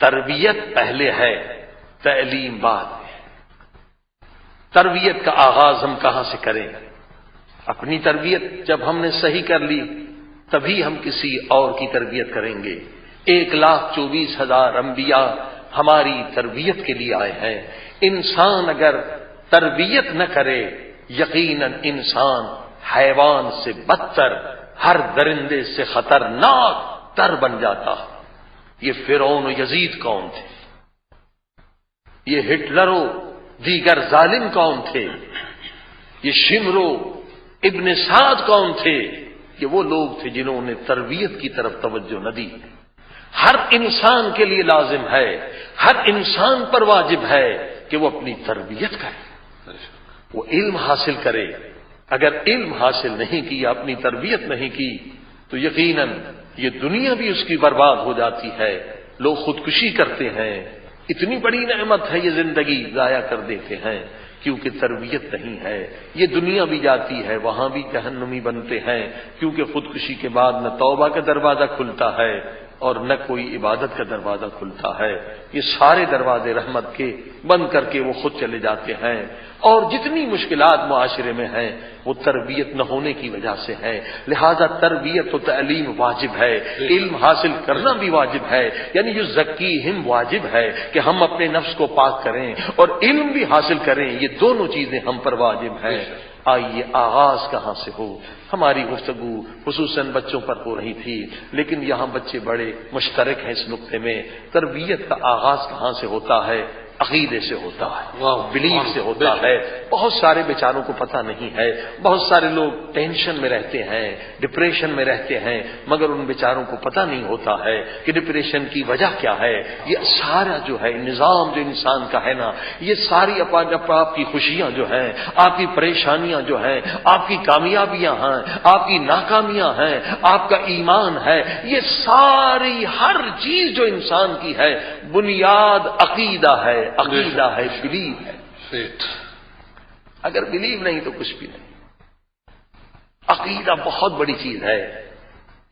تربیت پہلے ہے، تعلیم بعد میں۔ تربیت کا آغاز ہم کہاں سے کریں؟ اپنی تربیت جب ہم نے صحیح کر لی تبھی ہم کسی اور کی تربیت کریں گے۔ 1,24,000 انبیاء ہماری تربیت کے لیے آئے ہیں۔ انسان اگر تربیت نہ کرے یقیناً انسان حیوان سے بدتر، ہر درندے سے خطرناک تر بن جاتا۔ یہ فرعون و یزید کون تھے؟ یہ ہٹلر و دیگر ظالم کون تھے؟ یہ شمرو ابن سعد کون تھے؟ یہ وہ لوگ تھے جنہوں نے تربیت کی طرف توجہ نہ دی۔ ہر انسان کے لیے لازم ہے، ہر انسان پر واجب ہے کہ وہ اپنی تربیت کرے، وہ علم حاصل کرے۔ اگر علم حاصل نہیں کیا، اپنی تربیت نہیں کی تو یقیناً یہ دنیا بھی اس کی برباد ہو جاتی ہے۔ لوگ خودکشی کرتے ہیں، اتنی بڑی نعمت ہے یہ زندگی ضائع کر دیتے ہیں کیونکہ تربیت نہیں ہے۔ یہ دنیا بھی جاتی ہے، وہاں بھی جہنمی بنتے ہیں کیونکہ خودکشی کے بعد نہ توبہ کا دروازہ کھلتا ہے اور نہ کوئی عبادت کا دروازہ کھلتا ہے۔ یہ سارے دروازے رحمت کے بند کر کے وہ خود چلے جاتے ہیں، اور جتنی مشکلات معاشرے میں ہیں وہ تربیت نہ ہونے کی وجہ سے ہے۔ لہذا تربیت و تعلیم واجب ہے، علم حاصل کرنا بھی واجب ہے، یعنی جو زکیہم واجب ہے کہ ہم اپنے نفس کو پاک کریں اور علم بھی حاصل کریں، یہ دونوں چیزیں ہم پر واجب ہیں۔ آئیے آغاز کہاں سے ہو؟ ہماری گفتگو خصوصاً بچوں پر ہو رہی تھی، لیکن یہاں بچے بڑے مشترک ہیں اس نقطے میں۔ تربیت کا آغاز کہاں سے ہوتا ہے؟ عقیدے سے ہوتا ہے، بلیف سے ہوتا ہے۔ بہت سارے بیچاروں کو پتہ نہیں ہے، بہت سارے لوگ ٹینشن میں رہتے ہیں، ڈپریشن میں رہتے ہیں، مگر ان بیچاروں کو پتہ نہیں ہوتا ہے کہ ڈپریشن کی وجہ کیا ہے۔ یہ سارا جو ہے نظام جو انسان کا ہے نا، یہ ساری آپ کی خوشیاں جو ہیں، آپ کی پریشانیاں جو ہیں، آپ کی کامیابیاں ہیں، آپ کی ناکامیاں ہیں، آپ کا ایمان ہے، یہ ساری ہر چیز جو انسان کی ہے بنیاد عقیدہ ہے، عقیدہ ہے، بلیو ہے۔ اگر بلیو نہیں تو کچھ بھی نہیں۔ عقیدہ بہت بڑی چیز ہے۔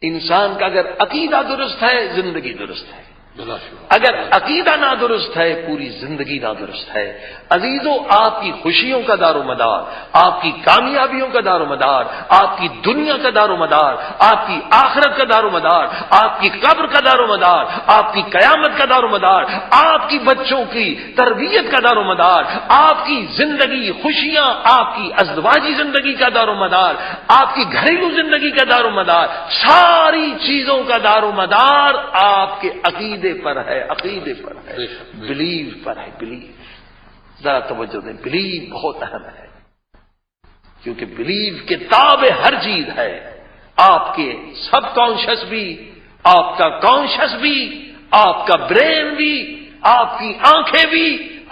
انسان کا اگر عقیدہ درست ہے زندگی درست ہے، اگر عقیدہ نادرست ہے پوری زندگی نادرست ہے۔ عزیزو، آپ کی خوشیوں کا دار و مدار، آپ کی کامیابیوں کا دار و مدار، آپ کی دنیا کا دار و مدار، آپ کی آخرت کا دار و مدار، آپ کی قبر کا دار و مدار، آپ کی قیامت کا دار و مدار، آپ کی بچوں کی تربیت کا دار و مدار، آپ کی زندگی خوشیاں، آپ کی ازدواجی زندگی کا دار و مدار، آپ کی گھریلو زندگی کا دار و مدار، ساری چیزوں کا دار و مدار آپ کے عقیدے پر ہے، عقیدے پر ہے، بلیو پر ہے۔ بلیو، ذرا توجہ دیں، بلیو بہت اہم ہے کیونکہ بلیو کے تابع ہر چیز ہے۔ آپ کے سب کانشس بھی، آپ کا کانشس بھی، آپ کا برین بھی، آپ کی آنکھیں بھی،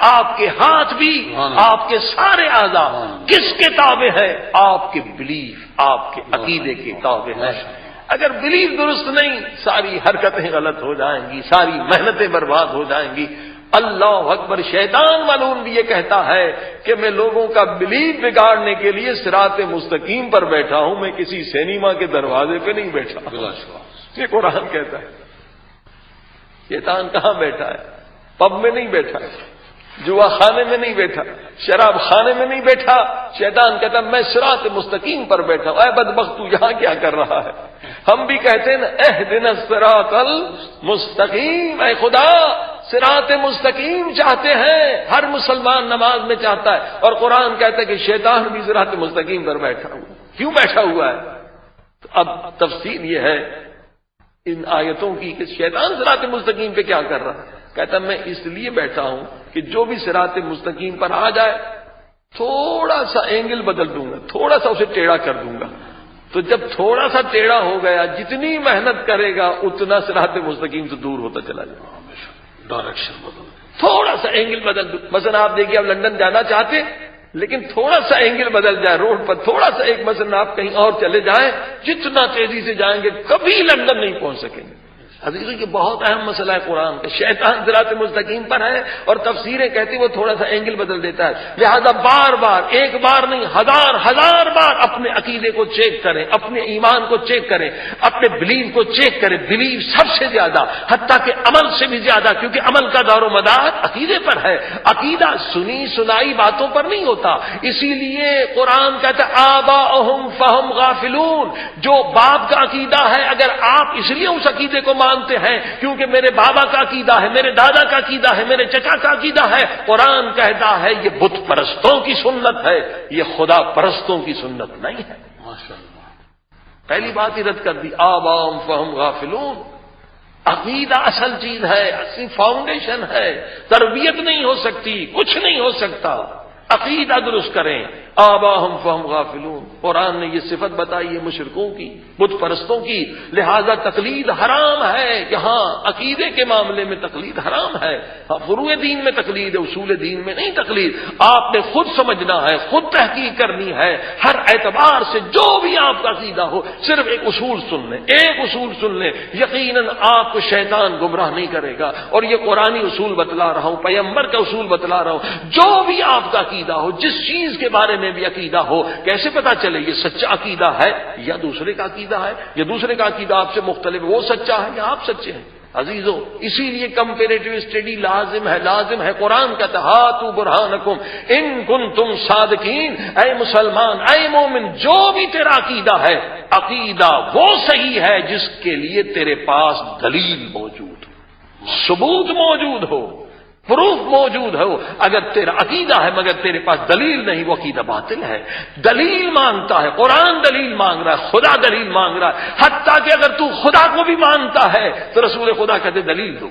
آپ کے ہاتھ بھی، آپ کے سارے اعضاء کس کے تابع ہے؟ آپ کے بلیف، آپ کے عقیدے کے تابع ہے۔ اگر بلیف درست نہیں ساری حرکتیں غلط ہو جائیں گی، ساری محنتیں برباد ہو جائیں گی۔ اللہ اکبر، شیطان ملعون بھی یہ کہتا ہے کہ میں لوگوں کا بلیف بگاڑنے کے لیے صراط مستقیم پر بیٹھا ہوں، میں کسی سینما کے دروازے پہ نہیں بیٹھا۔ یہ قرآن کہتا ہے۔ شیطان کہاں بیٹھا ہے؟ پب میں نہیں بیٹھا ہے، جوا خانے میں نہیں بیٹھا، شراب خانے میں نہیں بیٹھا۔ شیطان کہتا میں صراط مستقیم پر بیٹھا ہوں۔ اے بدبخت، تو یہاں کیا کر رہا ہے؟ ہم بھی کہتے ہیں نا، اہدنا الصراط المستقیم، اے خدا صراط مستقیم چاہتے ہیں، ہر مسلمان نماز میں چاہتا ہے، اور قرآن کہتا ہے کہ شیطان بھی صراط مستقیم پر بیٹھا ہوا۔ کیوں بیٹھا ہوا ہے؟ تو اب تفصیل یہ ہے ان آیتوں کی کہ شیطان صراط مستقیم پہ کیا کر رہا ہے؟ کہتا میں اس لیے بیٹھا ہوں کہ جو بھی صراط مستقیم پر آ جائے تھوڑا سا اینگل بدل دوں گا، تھوڑا سا اسے ٹیڑھا کر دوں گا، تو جب تھوڑا سا ٹیڑھا ہو گیا جتنی محنت کرے گا اتنا صراط مستقیم سے دور ہوتا چلا جائے گا۔ ڈائریکشن بدل، تھوڑا سا اینگل بدل دوں۔ مثلا آپ دیکھیے آپ لندن جانا چاہتے لیکن تھوڑا سا اینگل بدل جائے روڈ پر، تھوڑا سا ایک مثلا آپ کہیں اور چلے جائیں، جتنا تیزی سے جائیں گے کبھی لندن نہیں پہنچ سکیں گے۔ عزیزوں یہ بہت اہم مسئلہ ہے قرآن کا. شیطان صراط مستقیم پر ہے اور تفسیریں کہتی وہ تھوڑا سا اینگل بدل دیتا ہے. لہذا بار بار، ایک بار نہیں، ہزار بار اپنے عقیدے کو چیک کریں، اپنے ایمان کو چیک کریں، اپنے بلیف کو چیک کریں. بلیف سب سے زیادہ، حتیٰ کہ عمل سے بھی زیادہ، کیونکہ عمل کا دار و مدار عقیدے پر ہے. عقیدہ سنی سنائی باتوں پر نہیں ہوتا. اسی لیے قرآن کہتا ہے آباؤہم فہم غافلون. جو باپ کا عقیدہ ہے، اگر آپ اس لیے اس عقیدے کو مانتے ہیں کیونکہ میرے بابا کا عقیدہ ہے، میرے دادا کا عقیدہ ہے، میرے چچا کا عقیدہ ہے، قرآن کہتا ہے یہ بت پرستوں کی سنت ہے، یہ خدا پرستوں کی سنت نہیں ہے. ماشاءاللہ پہلی بات ہی رد کر دی. آباؤہم فہم غافلون. عقیدہ اصل چیز ہے، اصل فاؤنڈیشن ہے. تربیت نہیں ہو سکتی، کچھ نہیں ہو سکتا. عقیدہ درست کریں. آباہم فہم غافلون. قرآن نے یہ صفت بتائی ہے مشرکوں کی، بت پرستوں کی. لہذا تقلید حرام ہے. یہاں عقیدے کے معاملے میں تقلید حرام ہے. ہاں فروع دین میں تقلید ہے، اصول دین میں نہیں تقلید. آپ نے خود سمجھنا ہے، خود تحقیق کرنی ہے. ہر اعتبار سے جو بھی آپ کا عقیدہ ہو، صرف ایک اصول سن لیں، ایک اصول سن لیں. یقیناً آپ کو شیطان گمراہ نہیں کرے گا. اور یہ قرآنی اصول بتلا رہا ہوں، پیغمبر کا اصول بتلا رہا ہوں. جو بھی آپ کا عقیدہ ہو، جس چیز کے بارے میں بھی عقیدہ ہو، کیسے پتا چلے یہ سچا عقیدہ ہے یا دوسرے کا عقیدہ ہے، یا دوسرے کا عقیدہ آپ سے مختلف، وہ سچا ہے یا آپ سچے ہیں. عزیزوں اسی لیے کمپیریٹو اسٹڈی لازم ہے. قرآن کا ہاتھو برہانکم ان کنتم صادقین. اے مسلمان، اے مومن، جو بھی تیرا عقیدہ ہے، عقیدہ وہ صحیح ہے جس کے لیے تیرے پاس دلیل موجود ہو، ثبوت موجود ہو، پروف موجود ہو. اگر تیرا عقیدہ ہے مگر تیرے پاس دلیل نہیں، وہ عقیدہ باطل ہے. دلیل مانگتا ہے، قرآن دلیل مانگ رہا ہے، خدا دلیل مانگ رہا ہے. حتیٰ کہ اگر تو خدا کو بھی مانتا ہے تو رسول خدا کہتے دلیل دو.